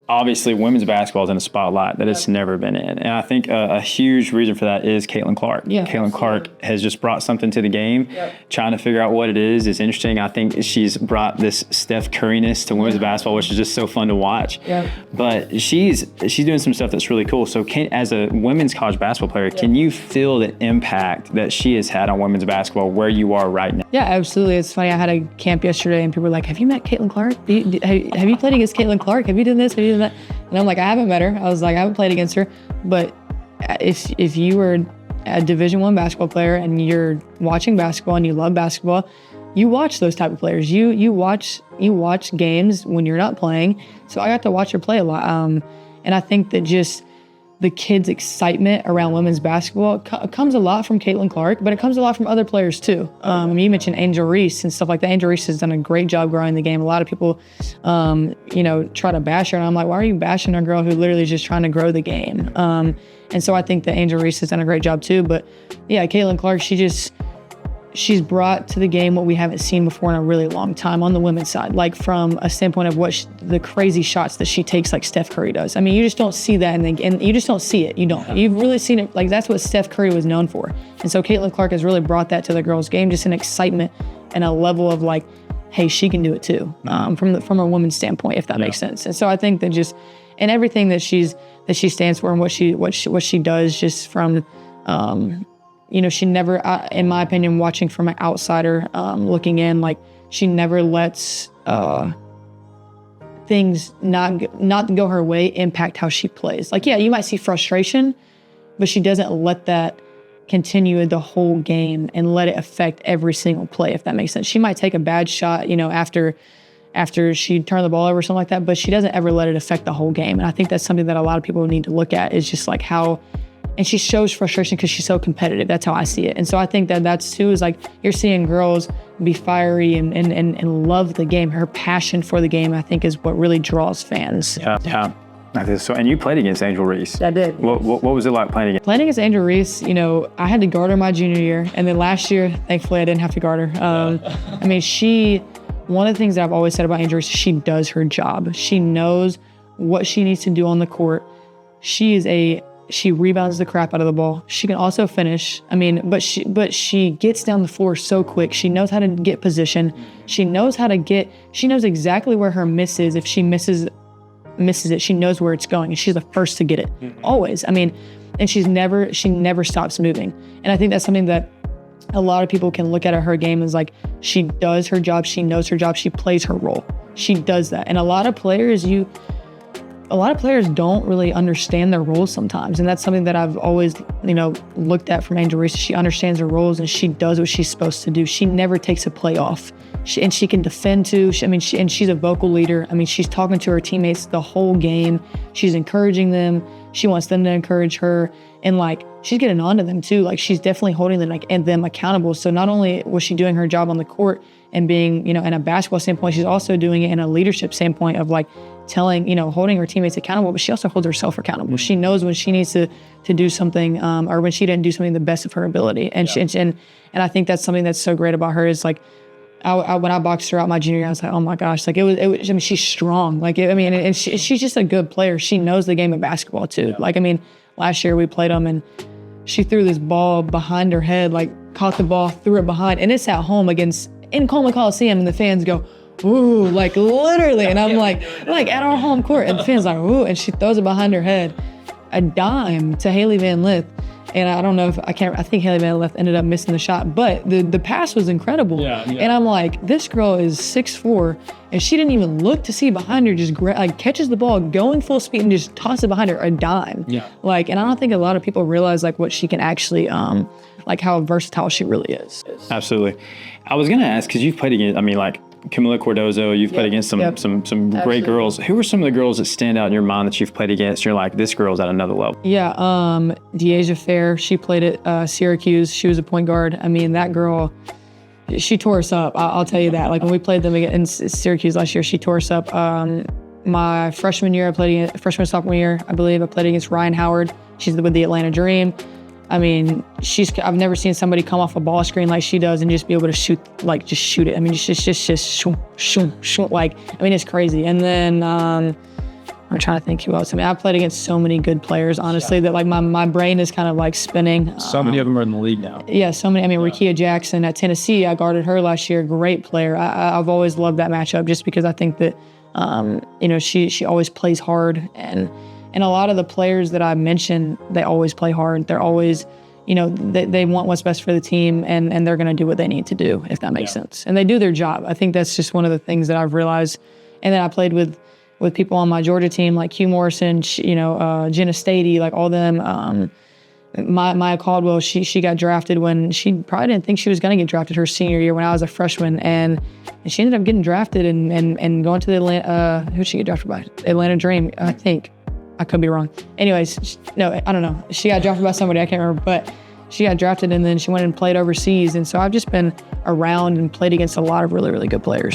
obviously women's basketball is in a spotlight that it's never been in. And I think a huge reason for that is Caitlin Clark. Yeah, Caitlin Clark has just brought something to the game. Trying to figure out what it is interesting. I think she's brought this Steph Curry-ness to women's basketball, which is just so fun to watch. But she's doing some stuff that's really cool. So as a women's college basketball player, can you feel the impact that she has had on women's basketball where you are right now? Yeah, absolutely. It's funny. I had a camp yesterday and people were like, have you met Caitlin Clark? Have you played against Caitlin Clark? Have you done this? Have you done that? And I'm like, I haven't met her. I was like, I haven't played against her. But if you were a Division I basketball player and you're watching basketball and you love basketball, you watch those type of players. You watch games when you're not playing. So I got to watch her play a lot. And I think that just the kids' excitement around women's basketball comes a lot from Caitlin Clark, but it comes a lot from other players too. You mentioned Angel Reese and stuff like that. Angel Reese has done a great job growing the game. A lot of people, try to bash her, and I'm like, why are you bashing a girl who literally is just trying to grow the game? And so I think that Angel Reese has done a great job too. But yeah, Caitlin Clark, she's brought to the game what we haven't seen before in a really long time on the women's side, like from a standpoint of the crazy shots that she takes like Steph Curry does. I mean, you just don't see that, and you just don't see it. You don't. You've really seen it. Like, that's what Steph Curry was known for. And so Caitlin Clark has really brought that to the girls' game, just an excitement and a level of like, hey, she can do it too, from a woman's standpoint, if that makes sense. And so I think that just, and everything that she stands for and what she does, just from she never, in my opinion, watching from an outsider looking in, like, she never lets things not go her way impact how she plays. Like, yeah, you might see frustration, but she doesn't let that continue the whole game and let it affect every single play, if that makes sense. She might take a bad shot, after she turned the ball over or something like that, but she doesn't ever let it affect the whole game. And I think that's something that a lot of people need to look at, is just like how. And she shows frustration because she's so competitive. That's how I see it. And so I think that that's too, is like, you're seeing girls be fiery and love the game. Her passion for the game, I think, is what really draws fans. Yeah. I think so. And you played against Angel Reese. I did. What was it like playing against? Playing against Angel Reese, I had to guard her my junior year. And then last year, thankfully, I didn't have to guard her. One of the things that I've always said about Angel Reese, she does her job. She knows what she needs to do on the court. She rebounds the crap out of the ball. She can also finish. But she gets down the floor so quick. She knows how to get position. She knows exactly where her miss is. If she misses it, she knows where it's going, and she's the first to get it. Always. And she never stops moving. And I think that's something that a lot of people can look at her game as, like, she does her job. She knows her job. She plays her role. She does that. And a lot of players don't really understand their roles sometimes. And that's something that I've always, looked at from Angel Reese. She understands her roles and she does what she's supposed to do. She never takes a play off. She can defend too. And she's a vocal leader. She's talking to her teammates the whole game. She's encouraging them. She wants them to encourage her. And, like, she's getting on to them too. Like, she's definitely holding them accountable. So not only was she doing her job on the court and being, in a basketball standpoint, she's also doing it in a leadership standpoint of, like, holding her teammates accountable, but she also holds herself accountable. She knows when she needs to do something, or when she didn't do something the best of her ability. And and I think that's something that's so great about her, is, like, when I boxed her out my junior year, I was like, oh my gosh, like, it was she's strong. Like, and she's just a good player. She knows the game of basketball too. Like, last year we played them and she threw this ball behind her head, like, caught the ball, threw it behind, and it's at home in Coleman Coliseum, and the fans go, ooh, like, literally. And I'm like at our home court, and the fans are like, ooh, and she throws it behind her head, a dime to Haley Van Lith. And I don't know I think Haley Van Lith ended up missing the shot, but the pass was incredible. And I'm like, this girl is 6'4", and she didn't even look to see behind her, just catches the ball going full speed and just tosses it behind her, a dime. And I don't think a lot of people realize, like, what she can actually, like, how versatile she really is. Absolutely. I was going to ask, because you've played against, like, Camila Cordozo, you've played against some great girls. Who are some of the girls that stand out in your mind that you've played against? You're like, this girl's at another level. Deasia Fair, she played at Syracuse. She was a point guard. That girl, she tore us up. I'll tell you that. Like, when we played them in Syracuse last year, she tore us up. My freshman sophomore year, I believe, I played against Ryan Howard. She's with the Atlanta Dream. I've never seen somebody come off a ball screen like she does and just be able to shoot it. Just shoom, shoom, shoom, shoom. Like, it's crazy. And then I'm trying to think who else. I mean, I've played against so many good players, honestly, that like my brain is kind of like spinning. So many of them are in the league now. Yeah, so many. I mean, Rakia Jackson at Tennessee, I guarded her last year. Great player. I've always loved that matchup just because I think that, she always plays hard. And a lot of the players that I mentioned, they always play hard. They're always, they want what's best for the team, and they're going to do what they need to do, if that makes sense. And they do their job. I think that's just one of the things that I've realized. And then I played with people on my Georgia team like Hugh Morrison, Jenna Stady, like all them. Maya Caldwell, she got drafted when she probably didn't think she was going to get drafted her senior year when I was a freshman, and she ended up getting drafted and going to the Atlanta. Who'd she get drafted by? Atlanta Dream, I think. I could be wrong. Anyways, no, I don't know. She got drafted by somebody, I can't remember, but she got drafted and then she went and played overseas. And so I've just been around and played against a lot of really, really good players.